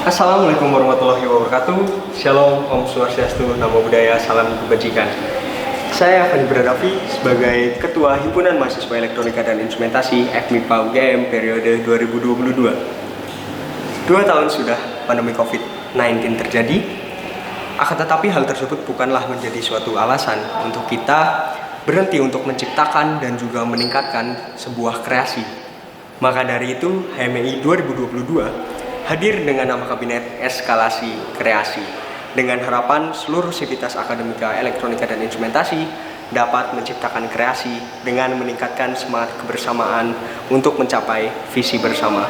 Assalamualaikum warahmatullahi wabarakatuh. Shalom, Om Swastiastu, Namo Buddhaya, Salam Kebajikan. Saya Fani Bradavi sebagai Ketua Himpunan Mahasiswa Elektronika dan Instrumentasi FMIPA UGM periode 2022. 2 tahun sudah pandemi COVID-19 terjadi, akan tetapi hal tersebut bukanlah menjadi suatu alasan untuk kita berhenti untuk menciptakan dan juga meningkatkan sebuah kreasi. Maka dari itu, HMEI 2022 hadir dengan nama Kabinet Eskalasi Kreasi dengan harapan seluruh sivitas akademika elektronika dan instrumentasi dapat menciptakan kreasi dengan meningkatkan semangat kebersamaan untuk mencapai visi bersama.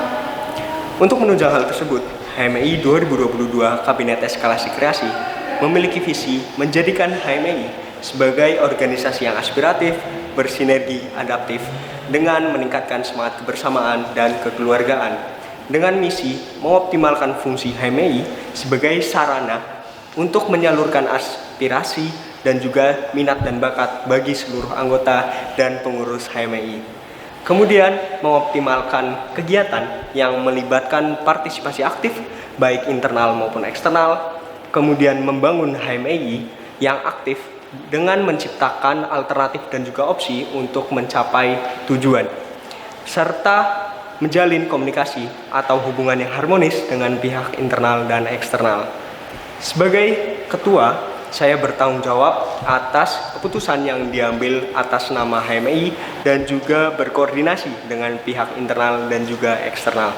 Untuk menunjang hal tersebut, HMEI 2022 Kabinet Eskalasi Kreasi memiliki visi menjadikan HMEI sebagai organisasi yang aspiratif, bersinergi, adaptif dengan meningkatkan semangat kebersamaan dan kekeluargaan, dengan misi mengoptimalkan fungsi HMEI sebagai sarana untuk menyalurkan aspirasi dan juga minat dan bakat bagi seluruh anggota dan pengurus HMEI. Kemudian mengoptimalkan kegiatan yang melibatkan partisipasi aktif baik internal maupun eksternal, kemudian membangun HMEI yang aktif dengan menciptakan alternatif dan juga opsi untuk mencapai tujuan, serta menjalin komunikasi atau hubungan yang harmonis dengan pihak internal dan eksternal. Sebagai ketua, saya bertanggung jawab atas keputusan yang diambil atas nama HMEI dan juga berkoordinasi dengan pihak internal dan juga eksternal.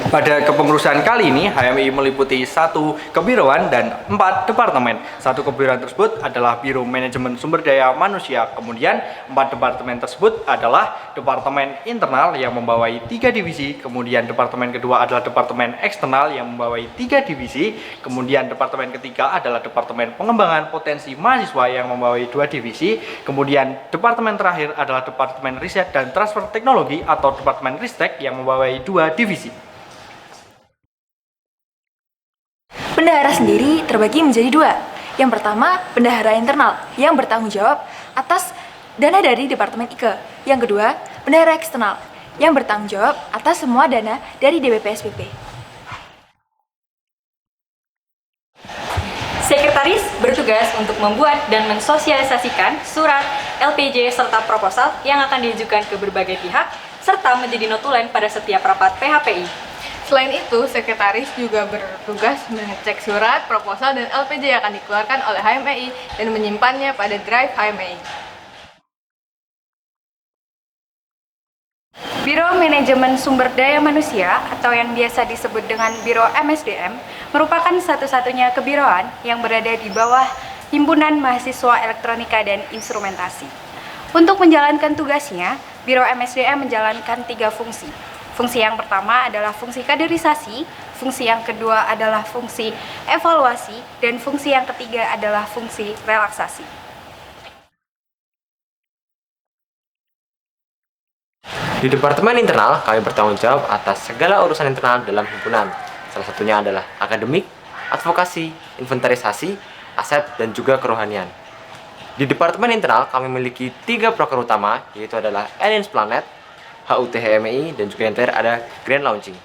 Pada kepengurusan kali ini, HMEI meliputi 1 kebiroan dan 4 departemen. 1 kebiroan tersebut adalah Biro Manajemen Sumber Daya Manusia. Kemudian 4 departemen tersebut adalah Departemen Internal yang membawai 3 divisi. Kemudian departemen kedua adalah Departemen Eksternal yang membawai 3 divisi. Kemudian departemen ketiga adalah Departemen Pengembangan Potensi Mahasiswa yang membawai 2 divisi. Kemudian departemen terakhir adalah Departemen Riset dan Transfer Teknologi atau Departemen Ristek yang membawai 2 divisi. Bendahara sendiri terbagi menjadi 2. Yang pertama, bendahara internal yang bertanggung jawab atas dana dari Departemen IKE. Yang kedua, bendahara eksternal yang bertanggung jawab atas semua dana dari DBPSPP. Sekretaris bertugas untuk membuat dan mensosialisasikan surat, LPJ, serta proposal yang akan diajukan ke berbagai pihak, serta menjadi notulen pada setiap rapat PHPI. Selain itu, sekretaris juga bertugas mengecek surat, proposal, dan LPJ yang akan dikeluarkan oleh HMEI dan menyimpannya pada drive HMEI. Biro Manajemen Sumber Daya Manusia atau yang biasa disebut dengan Biro MSDM merupakan satu-satunya kebiroan yang berada di bawah Himpunan Mahasiswa Elektronika dan Instrumentasi. Untuk menjalankan tugasnya, Biro MSDM menjalankan 3 fungsi. Fungsi yang pertama adalah fungsi kaderisasi, fungsi yang kedua adalah fungsi evaluasi, dan fungsi yang ketiga adalah fungsi relaksasi. Di Departemen Internal, kami bertanggung jawab atas segala urusan internal dalam himpunan. Salah satunya adalah akademik, advokasi, inventarisasi, aset, dan juga kerohanian. Di Departemen Internal, kami memiliki 3 proker utama, yaitu adalah Alliance Planet, HUT HMEI, dan juga yang terakhir ada Grand Launching.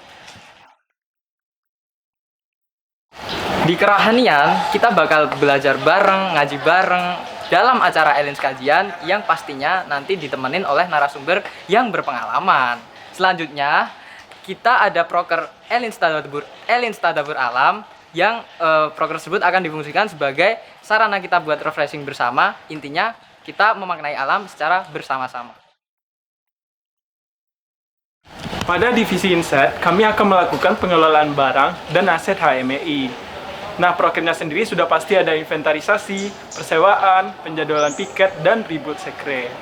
Di kerohanian, kita bakal belajar bareng, ngaji bareng dalam acara Alliance Kajian yang pastinya nanti ditemenin oleh narasumber yang berpengalaman. Selanjutnya, kita ada proker Alliance Tadabbur Alam yang proker tersebut akan difungsikan sebagai sarana kita buat refreshing bersama. Intinya, kita memaknai alam secara bersama-sama. Pada divisi Insight, kami akan melakukan pengelolaan barang dan aset HMEI. Nah, prokernya sendiri sudah pasti ada inventarisasi, persewaan, penjadwalan piket, dan ribut sekre.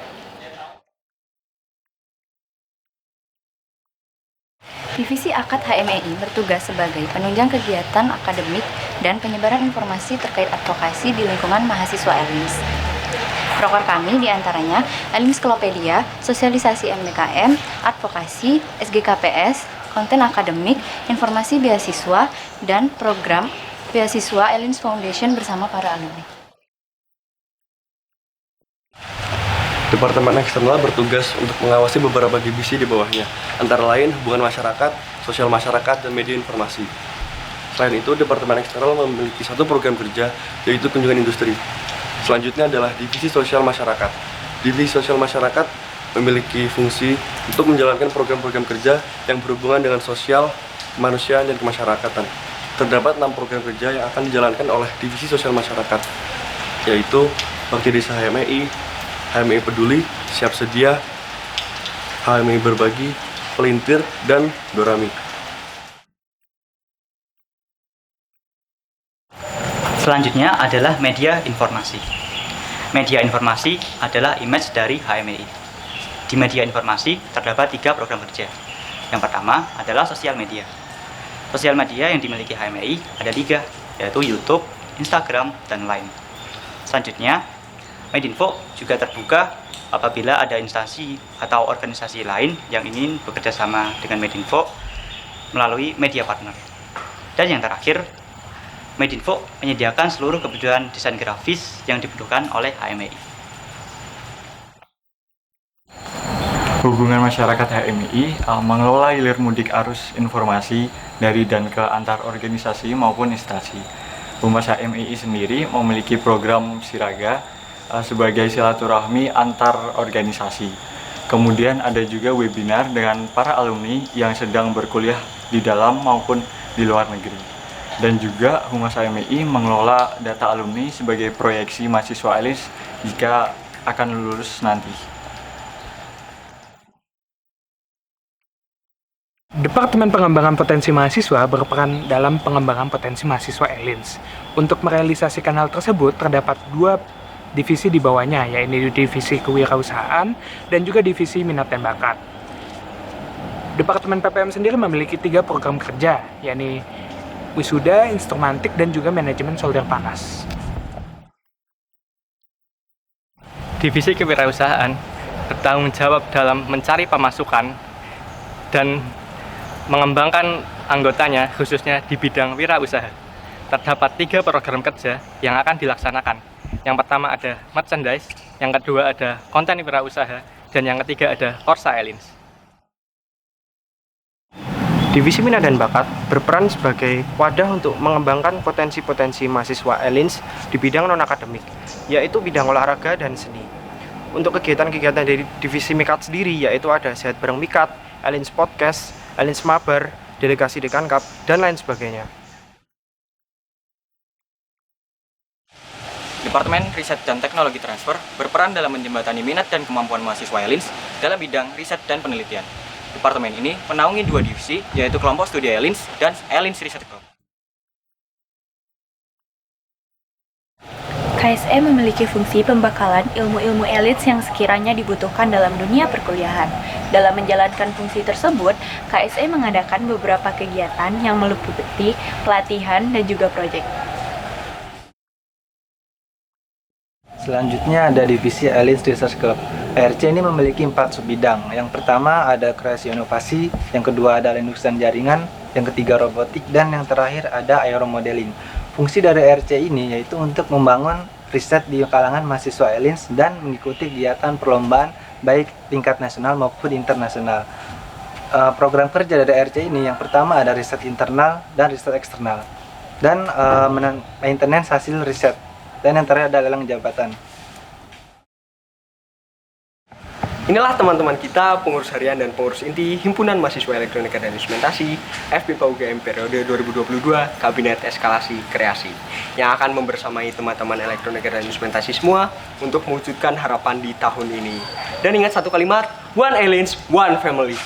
Divisi Akad HMEI bertugas sebagai penunjang kegiatan akademik dan penyebaran informasi terkait advokasi di lingkungan mahasiswa Alliance. Proker kami diantaranya Ensiklopedia, Sosialisasi MBKM, Advokasi, SGKPS, Konten Akademik, Informasi Beasiswa, dan Program Beasiswa Alliance Foundation bersama para alumni. Departemen eksternal bertugas untuk mengawasi beberapa divisi di bawahnya, antara lain hubungan masyarakat, sosial masyarakat, dan media informasi. Selain itu, Departemen eksternal memiliki satu program kerja, yaitu kunjungan industri. Selanjutnya adalah divisi sosial masyarakat. Divisi sosial masyarakat memiliki fungsi untuk menjalankan program-program kerja yang berhubungan dengan sosial, kemanusiaan, dan kemasyarakatan. Terdapat 6 program kerja yang akan dijalankan oleh divisi sosial masyarakat, yaitu Bakti Desa HMEI, HMEI Peduli, Siap Sedia, HMEI Berbagi, Pelintir, dan Dorami. Selanjutnya adalah media informasi. Media informasi adalah image dari HMEI. Di media informasi terdapat 3 program kerja. Yang pertama adalah sosial media. Sosial media yang dimiliki HMEI ada 3, yaitu YouTube, Instagram, dan Line. Selanjutnya, Medinfo juga terbuka apabila ada instansi atau organisasi lain yang ingin bekerja sama dengan Medinfo melalui media partner. Dan yang terakhir, Medinfo menyediakan seluruh kebutuhan desain grafis yang dibutuhkan oleh HMEI. Hubungan masyarakat HMI mengelola hilir mudik arus informasi dari dan ke antar organisasi maupun instansi. Humas HMI sendiri memiliki program Siraga sebagai silaturahmi antar organisasi. Kemudian ada juga webinar dengan para alumni yang sedang berkuliah di dalam maupun di luar negeri. Dan juga Humas HMI mengelola data alumni sebagai proyeksi mahasiswa ALINS jika akan lulus nanti. Departemen Pengembangan Potensi Mahasiswa berperan dalam pengembangan potensi mahasiswa ALINS. Untuk merealisasikan hal tersebut, terdapat 2 divisi di bawahnya, yaitu divisi kewirausahaan dan juga divisi minat dan bakat. Departemen PPM sendiri memiliki 3 program kerja, yaitu wisuda, instrumentik, dan juga manajemen solder panas. Divisi kewirausahaan bertanggung jawab dalam mencari pemasukan dan mengembangkan anggotanya khususnya di bidang wirausaha. Terdapat 3 program kerja yang akan dilaksanakan. Yang pertama ada merchandise, yang kedua ada konten wirausaha, dan yang ketiga ada Korsa ALINS. Divisi Minat dan Bakat berperan sebagai wadah untuk mengembangkan potensi-potensi mahasiswa ALINS di bidang non-akademik, yaitu bidang olahraga dan seni. Untuk kegiatan-kegiatan dari Divisi Mikat sendiri, yaitu ada Sehat Bareng Mikat, ALINS Podcast, ALINS Mabar, Delegasi Dekankap, dan lain sebagainya. Departemen Riset dan Teknologi Transfer berperan dalam menjembatani minat dan kemampuan mahasiswa ALINS dalam bidang riset dan penelitian. Departemen ini menaungi 2 divisi, yaitu kelompok studi ALINS dan ALINS Research Group. KSE memiliki fungsi pembekalan ilmu-ilmu ALINS yang sekiranya dibutuhkan dalam dunia perkuliahan. Dalam menjalankan fungsi tersebut, KSE mengadakan beberapa kegiatan yang meliputi pelatihan dan juga proyek. Selanjutnya ada divisi ALINS Research Club. ARC ini memiliki 4 subbidang. Yang pertama ada kreasi inovasi, yang kedua ada Linux dan jaringan, yang ketiga robotik, dan yang terakhir ada aeromodeling. Fungsi dari ARC ini yaitu untuk membangun riset di kalangan mahasiswa ALINS dan mengikuti kegiatan perlombaan baik tingkat nasional maupun internasional. Program kerja dari ARC ini yang pertama ada riset internal dan riset eksternal, dan maintenance hasil riset. Dan yang terakhir ada lelang jabatan. Inilah teman-teman kita, pengurus harian dan pengurus inti Himpunan Mahasiswa Elektronika dan Instrumentasi FMIPA UGM periode 2022 Kabinet Eskalasi Kreasi, yang akan membersamai teman-teman elektronika dan instrumentasi semua untuk mewujudkan harapan di tahun ini. Dan ingat satu kalimat, One ALINS, One Family.